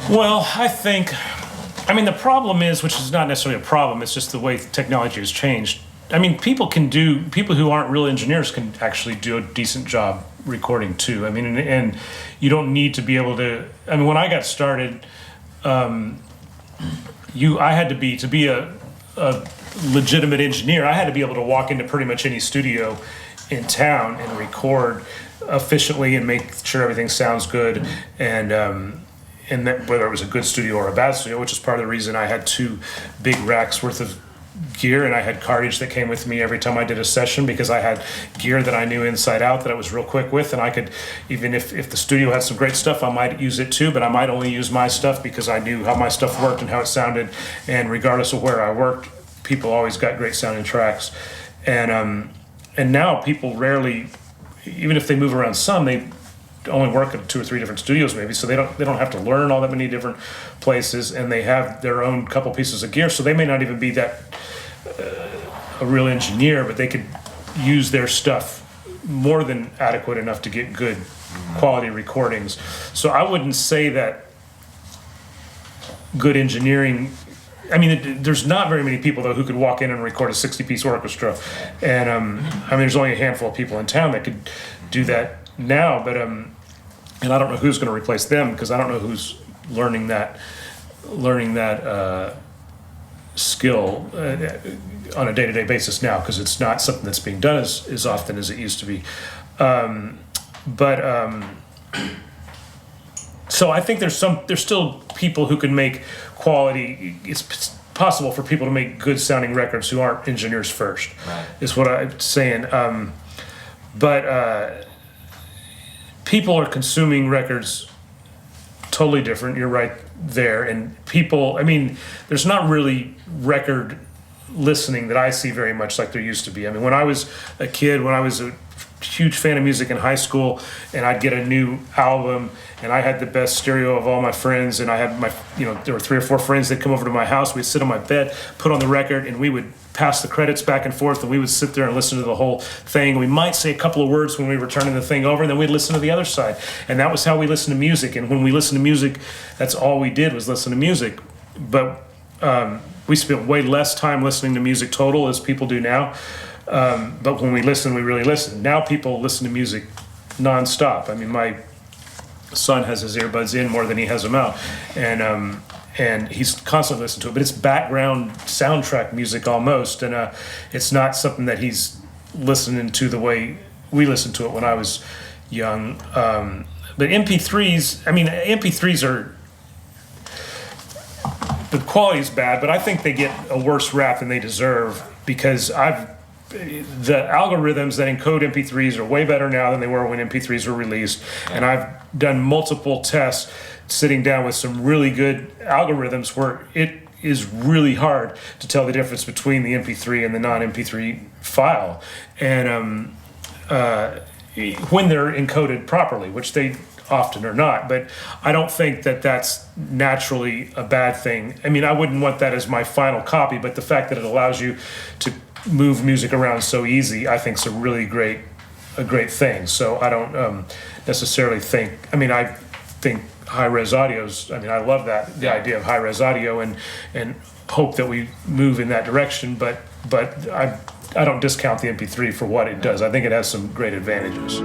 Well, I mean, the problem is, which is not necessarily a problem, it's just the way technology has changed. I mean, people who aren't real engineers can actually do a decent job recording too. I mean, and you don't need to be able to, I mean, when I got started, I had to be a legitimate engineer. I had to be able to walk into pretty much any studio in town and record efficiently and make sure everything sounds good, and that whether it was a good studio or a bad studio, which is part of the reason I had 2 big racks worth of gear, and I had cartage that came with me every time I did a session, because I had gear that I knew inside out that I was real quick with, and I could, even if the studio had some great stuff, I might use it too, but I might only use my stuff because I knew how my stuff worked and how it sounded, and regardless of where I worked, people always got great sounding tracks. And now people rarely, even if they move around some, they only work at 2 or 3 different studios maybe, so they don't have to learn all that many different places, and they have their own couple pieces of gear, so they may not even be that a real engineer, but they could use their stuff more than adequate enough to get good quality recordings. So I wouldn't say that good engineering, I mean, there's not very many people though who could walk in and record a 60-piece orchestra, and I mean, there's only a handful of people in town that could do that now, but and I don't know who's going to replace them, because I don't know who's learning that skill on a day-to-day basis now, because it's not something that's being done as often as it used to be. So I think there's still people who can make quality. It's possible for people to make good sounding records who aren't engineers first, right, is what I'm saying. But people are consuming records totally different. You're right there. And people, I mean, there's not really record listening that I see very much like there used to be. I mean, when I was a kid, when I was a huge fan of music in high school, and I'd get a new album, and I had the best stereo of all my friends, and I had there were 3 or 4 friends that come over to my house. We'd sit on my bed, put on the record, and we would pass the credits back and forth, and we would sit there and listen to the whole thing. We might say a couple of words when we were turning the thing over, and then we'd listen to the other side. And that was how we listened to music. And when we listened to music, that's all we did was listen to music. But we spent way less time listening to music total as people do now. But when we listen, we really listen. Now people listen to music nonstop. I mean, my son has his earbuds in more than he has them out, and he's constantly listening to it. But it's background soundtrack music almost, and it's not something that he's listening to the way we listened to it when I was young. But MP3s, I mean, MP3s are, the quality's bad, but I think they get a worse rap than they deserve, because the algorithms that encode MP3s are way better now than they were when MP3s were released. And I've done multiple tests sitting down with some really good algorithms where it is really hard to tell the difference between the MP3 and the non-MP3 file. And when they're encoded properly, which they often are not, but I don't think that that's naturally a bad thing. I mean, I wouldn't want that as my final copy, but the fact that it allows you to move music around so easy, I think is a great thing. So I don't necessarily think, I mean, I think high-res audio's, I mean, I love that, the idea of high-res audio, and hope that we move in that direction, but I don't discount the MP3 for what it does. I think it has some great advantages.